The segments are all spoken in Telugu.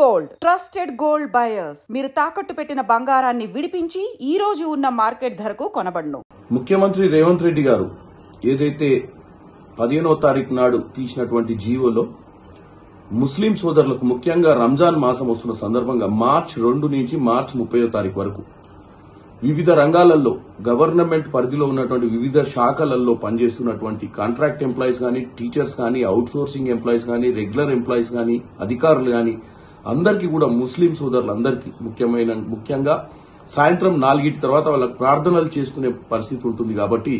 గోల్డ్ ట్రస్టెడ్ గోల్డ్ బయర్స్ మీరు తాకట్టు పెట్టిన బంగారాన్ని విడిపించి ఈ రోజు ఉన్న మార్కెట్ ధరకు కొనబడును. ముఖ్యమంత్రి రేవంత్ రెడ్డి గారు ఏదైతే 15వ తారీఖు నాడు తీసినటువంటి జీవోలో ముస్లిం సోదరులకు ముఖ్యంగా రంజాన్ మాసం వస్తున్న సందర్భంగా మార్చి 2 నుంచి మార్చి 30వ తారీఖు వరకు వివిధ రంగాలలో గవర్నమెంట్ పరిధిలో ఉన్నటువంటి వివిధ శాఖలలో పనిచేస్తున్నటువంటి కాంట్రాక్ట్ ఎంప్లాయీస్ కానీ, టీచర్స్ కానీ, అవుట్ సోర్సింగ్ ఎంప్లాయీస్ కానీ, రెగ్యులర్ ఎంప్లాయీస్ కానీ, అధికారులు కానీ అందరికీ కూడా ముస్లిం సోదరులందరికీ ముఖ్యంగా సాయంత్రం 4 తర్వాత వాళ్ళకి ప్రార్థనలు చేసుకునే పరిస్థితి ఉంటుంది. కాబట్టి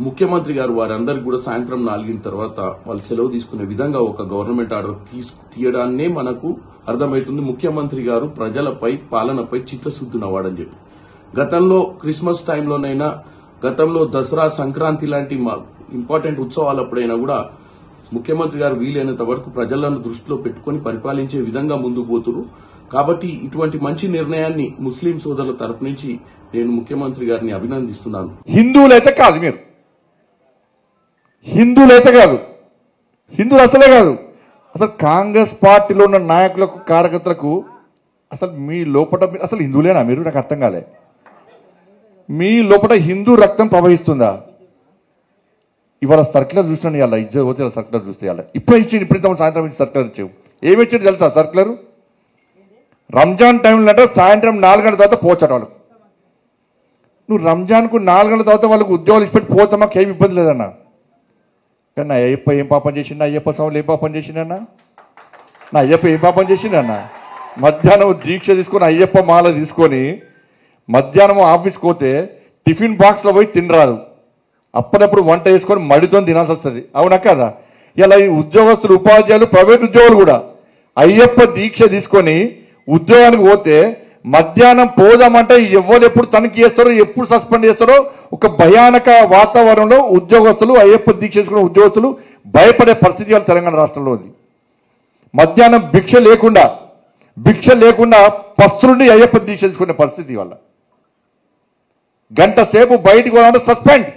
ముఖ్యమంత్రి గారు వారందరికీ కూడా సాయంత్రం 4 తర్వాత వాళ్ళు సెలవు తీసుకునే విధంగా ఒక గవర్నమెంట్ ఆర్డర్ తీయడాన్నే మనకు అర్థమవుతుంది. ముఖ్యమంత్రి గారు ప్రజలపై పాలనపై చిత్తశుద్ధినవాడని చెప్పి గతంలో క్రిస్మస్ టైంలోనైనా, గతంలో దసరా, సంక్రాంతి లాంటి ఇంపార్టెంట్ ఉత్సవాలప్పుడైనా కూడా ముఖ్యమంత్రి గారు వీలైనంత వరకు ప్రజలను దృష్టిలో పెట్టుకుని పరిపాలించే విధంగా ముందుకు పోతున్నారు. కాబట్టి ఇటువంటి మంచి నిర్ణయాన్ని ముస్లిం సోదరుల తరపు నుంచి నేను ముఖ్యమంత్రి గారిని అభినందిస్తున్నాను. హిందువులైతే కాదు, మీరు హిందువులైతే కాదు, హిందువులు అసలే కాదు. అసలు కాంగ్రెస్ పార్టీలో ఉన్న నాయకులకు, కార్యకర్తలకు అసలు మీ లోపల అసలు హిందువులేనా మీరు? నాకు అర్థం కాలే. మీ లోపల హిందూ రక్తం ప్రవహిస్తుందా? ఇవాళ సర్క్యులర్ చూసినాను, ఇవాళ ఇజ్జత్ పోతే సర్క్యులర్ చూస్తే ఇవాళ ఇప్పుడే ఇచ్చింది, ఇప్పుడు సాయంత్రం ఇచ్చి సర్క్యులర్ ఇచ్చావు. ఏమి ఇచ్చింది తెలుసా సర్క్యులర్? రంజాన్ టైంలో అంటే సాయంత్రం 4 గంటల తర్వాత పోచట వాళ్ళు. నువ్వు రంజాన్కు 4 గంటల తర్వాత వాళ్ళకు ఉద్యోగాలు ఇచ్చిపెట్టి పోతే మాకు ఏమి ఇబ్బంది లేదన్నా. కానీ నా అయ్యప్ప ఏం పాపం చేసిండు? అయ్యప్ప స్వాములు ఏం పాపం చేసిండన్నా? నా అయ్యప్ప ఏం పాపం చేసిండన్నా? మధ్యాహ్నం దీక్ష తీసుకొని అయ్యప్ప మాల తీసుకొని మధ్యాహ్నం ఆఫీస్కి పోతే టిఫిన్ బాక్స్లో పోయి తినరాదు, అప్పుడప్పుడు వంట వేసుకొని మడితో తినాల్సి వస్తుంది. అవునా కదా? ఇలా ఈ ఉద్యోగస్తులు, ఉపాధ్యాయులు, ప్రైవేట్ ఉద్యోగులు కూడా అయ్యప్ప దీక్ష తీసుకొని ఉద్యోగానికి పోతే మధ్యాహ్నం పోదామంటే ఎవరు ఎప్పుడు తనిఖీ చేస్తారో, ఎప్పుడు సస్పెండ్ చేస్తారో ఒక భయానక వాతావరణంలో ఉద్యోగస్తులు, అయ్యప్ప దీక్ష చేసుకున్న ఉద్యోగస్తులు భయపడే పరిస్థితి వాళ్ళ తెలంగాణ రాష్ట్రంలో ఉంది. మధ్యాహ్నం భిక్ష లేకుండా పస్తులుండి అయ్యప్ప దీక్ష చేసుకునే పరిస్థితి వల్ల గంట సేపు బయటికి పోవాలంటే సస్పెండ్.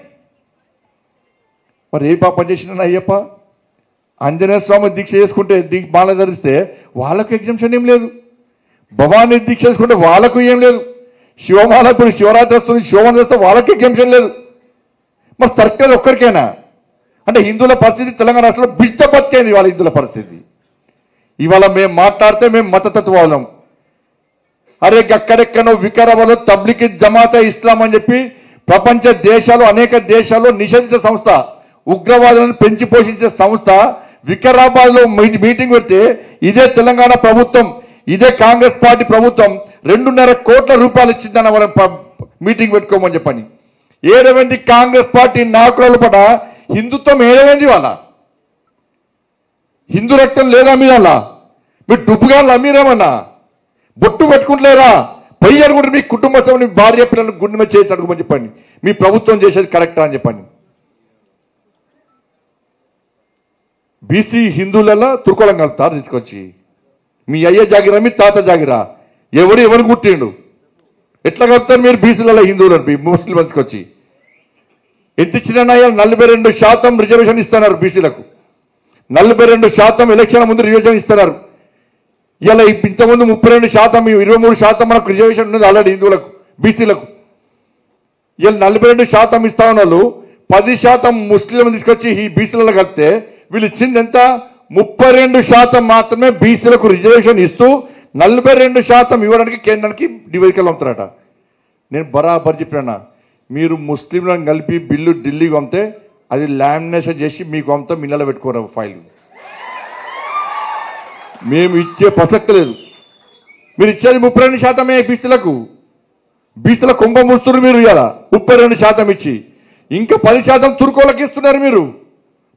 మరి ఏ పాపం చేసిన అయ్యప్ప? ఆంజనేయ స్వామి దీక్ష చేసుకుంటే, మాల ధరిస్తే వాళ్ళకు ఎగ్జామ్షన్ ఏం లేదు. భవానీ దీక్ష చేసుకుంటే వాళ్ళకు ఏం లేదు. శివమాల ఇప్పుడు శివరాత్రి వస్తుంది, శివమాల చేస్తే వాళ్ళకి ఎగ్జామ్షన్ లేదు. మరి సర్కిల్ ఒక్కరికైనా అంటే హిందువుల పరిస్థితి తెలంగాణ రాష్ట్రంలో బిడ్డ బతికేంది వాళ్ళ హిందువుల పరిస్థితి. ఇవాళ మేము మాట్లాడితే మేము మతతత్వాలం. అరే అక్కడెక్కడో వికారాబాద్లో తబ్లికి జమాతే ఇస్లాం అని చెప్పి ప్రపంచ దేశాలు, అనేక దేశాల్లో నిషేధించే సంస్థ, ఉగ్రవాదులను పెంచి పోషించే సంస్థ వికారాబాద్ లో మీటింగ్ పెడితే ఇదే తెలంగాణ ప్రభుత్వం, ఇదే కాంగ్రెస్ పార్టీ ప్రభుత్వం 2.5 కోట్ల రూపాయలు ఇచ్చిందన్న వాళ్ళ మీటింగ్ పెట్టుకోమని చెప్పని. ఏడవైంది కాంగ్రెస్ పార్టీ నాయకుల పడ హిందుత్వం ఏడవైంది. వాళ్ళ హిందూ రక్తం లేదా మీదల్లా? మీరు డుబ్బుగా మీరేమన్నా బొట్టు పెట్టుకుంటలేరా? పొయ్యి అనుకుంటే మీ కుటుంబ సభ్యులు, భార్య పిల్లలు గుండె మీద చేసి అడుగుమని చెప్పండి. మీ ప్రభుత్వం చేసేది కరెక్టా అని చెప్పండి. బీసీ హిందువులలో తుర్కోళం కలుపుతారు తీసుకొచ్చి. మీ అయ్య జాగిరా, మీ తాత జాగిరా, ఎవరు కుట్టిండు? ఎట్లా కలుపుతారు మీరు బీసీలలో హిందువులు ముస్లిం తీసుకొచ్చి? ఎంత ఇచ్చినా 42% రిజర్వేషన్ ఇస్తున్నారు బీసీలకు. 42% ఎలక్షన్ ముందు రిజర్వేషన్ ఇస్తున్నారు. ఇలా ఇంతకుముందు 32%, 23% మనకు రిజర్వేషన్ ఉన్నది ఆల్రెడీ హిందువులకు, బీసీలకు. ఇలా 42% ఇస్తా ఉన్న 10% ముస్లింలు తీసుకొచ్చి ఈ బీసీలలో కలిపితే వీళ్ళు ఇచ్చింది ఎంత? 32% మాత్రమే బీసీలకు రిజర్వేషన్ ఇస్తూ 42% ఇవ్వడానికి కేంద్రానికి డివైజ్కి పంపుతారట. నేను బరాబర్ చెప్పినా, మీరు ముస్లింలను కలిపి బిల్లు ఢిల్లీకి పంపితే అది లామినేషన్ చేసి మీకు పంపుతాం, మిల్లలో పెట్టుకోరు ఫైల్. మేము ఇచ్చే ప్రసక్తి లేదు. మీరు ఇచ్చేది 32% బీసీలకు. బీసీల కుంభ ముస్తున్నారు మీరు. ఇలా 32% ఇచ్చి ఇంకా 10% తుర్కోలకు ఇస్తున్నారు మీరు.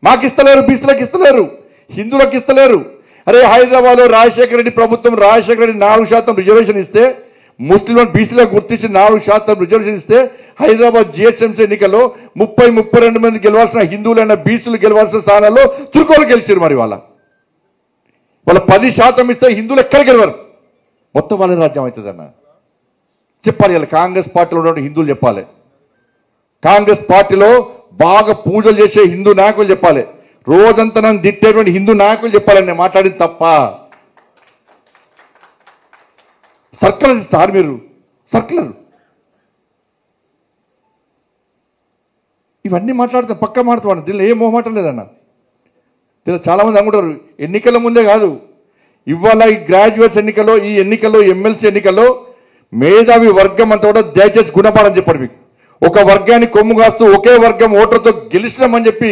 మాకు ఇస్తలేరు, బీసీలకు ఇస్తలేరు, హిందువులకు ఇస్తలేరు. అరే హైదరాబాద్లో రాజశేఖర రెడ్డి ప్రభుత్వం, రాజశేఖర రెడ్డి 4% రిజర్వేషన్ ఇస్తే, ముస్లింలను బీసీలకు గుర్తించి 4% రిజర్వేషన్ ఇస్తే హైదరాబాద్ జిహెచ్ఎంసీ ఎన్నికల్లో 30-32 మంది గెలవాల్సిన హిందువులైన బీసీలు గెలవాల్సిన స్థానాల్లో తుర్కోలు గెలిచారు. మరి వాళ్ళ 10% ఇస్తే హిందువులు ఎక్కడ గెలవరు? మొత్తం వాళ్ళ రాజ్యం అవుతుందన్న చెప్పాలి. ఇలా కాంగ్రెస్ పార్టీలో ఉన్న హిందువులు చెప్పాలి. కాంగ్రెస్ పార్టీలో బాగా పూజలు చేసే హిందూ నాయకులు చెప్పాలి. రోజంతా నన్ను తిట్టేటువంటి హిందూ నాయకులు చెప్పాలని నేను మాట్లాడింది తప్ప. సర్కులర్ ఇస్తారు మీరు, సర్కులర్. ఇవన్నీ మాట్లాడుతాం, పక్క మాట్లాడుతాం. దీనిలో ఏ మొహమాటం లేదన్న. దీనిలో చాలామంది అనుకుంటారు ఎన్నికల ముందే కాదు, ఇవాళ ఈ గ్రాడ్యుయేట్స్ ఎన్నికల్లో, ఈ ఎన్నికల్లో, ఎమ్మెల్సీ ఎన్నికల్లో మేధావి వర్గం అంతా కూడా దయచేసి గుణపాఠం చెప్పండి. మీకు ఒక వర్గాన్ని కొమ్ము కాస్తూ ఒకే వర్గం ఓటర్తో గెలిచినామని చెప్పి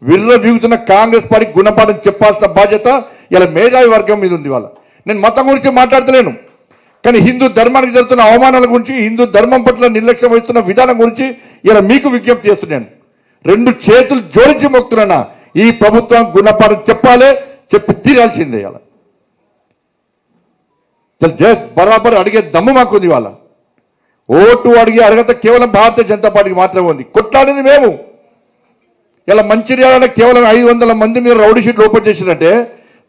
విర్ర వీగుతున్న కాంగ్రెస్ పార్టీకి గుణపాఠం చెప్పాల్సిన బాధ్యత ఇలా మేధావి వర్గం మీద ఉంది. వాళ్ళ నేను మతం గురించి మాట్లాడతలేను, కానీ హిందూ ధర్మానికి జరుగుతున్న అవమానాల గురించి, హిందూ ధర్మం పట్ల నిర్లక్ష్యం వహిస్తున్న విధానం గురించి ఇలా మీకు విజ్ఞప్తి చేస్తున్నాను. 2 చేతులు జోడించి మొక్కుతున్నా, ఈ ప్రభుత్వం గుణపాఠం చెప్పాలి, చెప్పి తీరాల్సిందే. ఇలా బరాబర్ అడిగే దమ్ము మాకుంది. వాళ్ళ ఓటు అడిగే అర్హత కేవలం భారతీయ జనతా పార్టీకి మాత్రమే ఉంది. కొట్లాడింది మేము. ఇలా మంచిర్యాల కేవలం 500 మంది మీరు రౌడీ షీట్లు ఓపెన్ చేసినట్టే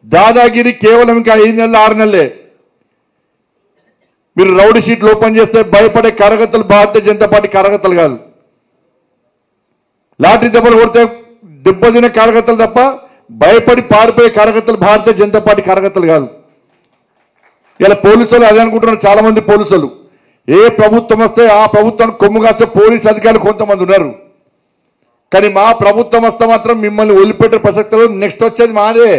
దాదాగిరి కేవలం ఇంకా 5 నెలలు 6 నెలలే. మీరు రౌడీ షీట్లు ఓపెన్ చేస్తే భయపడే కార్యకర్తలు భారతీయ జనతా పార్టీ కార్యకర్తలు కాదు. లాటరీ దెబ్బలు కొడితే దెబ్బతినే కార్యకర్తలు తప్ప భయపడి పారిపోయే కార్యకర్తలు భారతీయ జనతా పార్టీ కార్యకర్తలు కాదు. ఇలా పోలీసులు అదే అనుకుంటున్నారు చాలా మంది పోలీసులు. ఏ ప్రభుత్వం వస్తే ఆ ప్రభుత్వానికి కొమ్ము కాసే పోలీసు అధికారులు కొంతమంది ఉన్నారు. కానీ మా ప్రభుత్వం వస్తే మాత్రం మిమ్మల్ని వదిలిపెట్టే ప్రసక్తిలో నెక్స్ట్ వచ్చేది మాదే.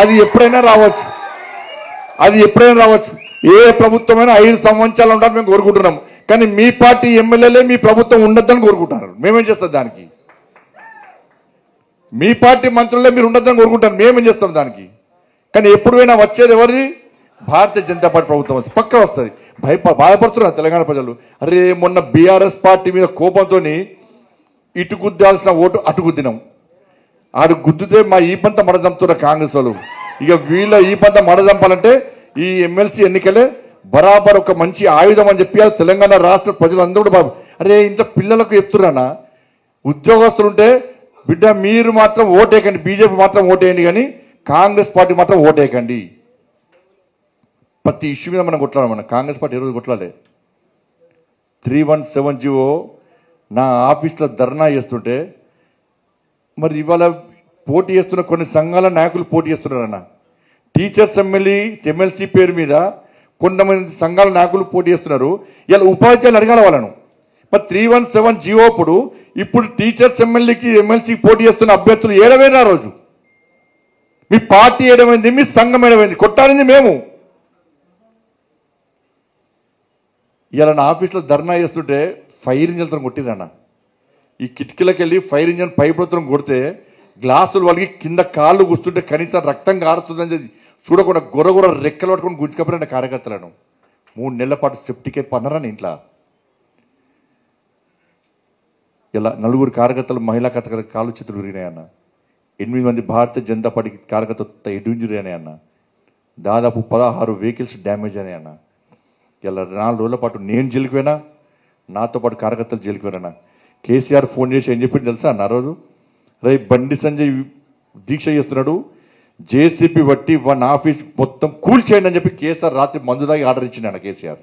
అది ఎప్పుడైనా రావచ్చు, అది ఎప్పుడైనా రావచ్చు. ఏ ప్రభుత్వమైనా 5 సంవత్సరాలు ఉండాలని మేము కోరుకుంటున్నాం. కానీ మీ పార్టీ ఎమ్మెల్యేలే మీ ప్రభుత్వం ఉండొద్దని కోరుకుంటున్నారు. మేమేం చేస్తాం దానికి? మీ పార్టీ మంత్రులే మీరు ఉండొద్దని కోరుకుంటారు. మేమేం చేస్తాం దానికి? కానీ ఎప్పుడైనా వచ్చేది ఎవరిది? భారతీయ జనతా పార్టీ ప్రభుత్వం వస్తుంది, పక్క వస్తుంది. బాధపడుతున్నారు తెలంగాణ ప్రజలు. అరే మొన్న బీఆర్ఎస్ పార్టీ మీద కోపంతో ఇటు గుద్దాల్సిన ఓటు అటు గుద్దినాం. ఆడు గుద్దితే మా ఈ పంత మడదంపుతున్న కాంగ్రెస్ వాళ్ళు. ఇక వీళ్ళ ఈ పంత మడదంపాలంటే ఈ ఎమ్మెల్సీ ఎన్నికలే బరాబర్ ఒక మంచి ఆయుధం అని చెప్పి తెలంగాణ రాష్ట్ర ప్రజలందరూ కూడా బాబు అరే ఇంట్లో పిల్లలకు చెప్తున్నానా, ఉద్యోగస్తులుంటే బిడ్డ మీరు మాత్రం ఓటేయకండి, బీజేపీ మాత్రం ఓటేయండి, కానీ కాంగ్రెస్ పార్టీ మాత్రం ఓటేయకండి. ప్రతి ఇష్యూ మీద మనం కొట్లాడాలి. మన కాంగ్రెస్ పార్టీ ఈరోజు కొట్లాడే 3170 నా ఆఫీస్లో ధర్నా చేస్తుంటే మరి ఇవాళ పోటీ చేస్తున్న కొన్ని సంఘాల నాయకులు పోటీ చేస్తున్నారన్న. టీచర్స్ ఎమ్మెల్సీ పేరు మీద కొంతమంది సంఘాల నాయకులు పోటీ చేస్తున్నారు. ఇలా ఉపాధ్యాయులు అడగాల వాళ్ళను. మరి 3170 ఇప్పుడు టీచర్స్ ఎమ్మెల్సీ పోటీ చేస్తున్న అభ్యర్థులు ఏడవైనా రోజు మీ పార్టీ ఏడమైంది, మీ సంఘం ఏడమైంది, కొట్టాడింది మేము. ఇలా నా ఆఫీస్లో ధర్నా చేస్తుంటే ఫైర్ ఇంజన్తో కొట్టిందన్న. ఈ కిటికీలకు వెళ్ళి ఫైర్ ఇంజన్ పైపులతో కొడితే గ్లాసులు వాళ్ళకి కింద కాళ్ళు కూస్తుంటే కనీసం రక్తం కారుతుందని చూడకుండా గొర్ర రెక్కలు పట్టుకొని గుంజుకపోయిన కార్యకర్తలను 3 నెలల పాటు సెప్టికే పన్నారని ఇంట్లో. ఇలా 4 కార్యకర్తలు మహిళా కార్యకర్తలు కాళ్ళు చేతులు విరిగినాయన్న. 8 మంది భారతీయ జనతా పార్టీ కార్యకర్తలు హెడ్ ఇంజరీ అన్నాయన్న. దాదాపు 16 వెహికల్స్ డ్యామేజ్ అన్నాయన్న. ఇలా 4 రోజుల పాటు నేను జైలుకి పోయినా, నాతో పాటు కార్యకర్తలు జైలుకి పోయినా. కేసీఆర్ ఫోన్ చేసి ఏం చెప్పింది తెలుసా అన్న రోజు? రేపు బండి సంజయ్ దీక్ష చేస్తున్నాడు, జేసీపీ బట్టి 1 ఆఫీస్ మొత్తం కూల్ చేయండి అని చెప్పి కేసీఆర్ రాత్రి మందు దాగి ఆర్డర్ ఇచ్చిండు కేసీఆర్.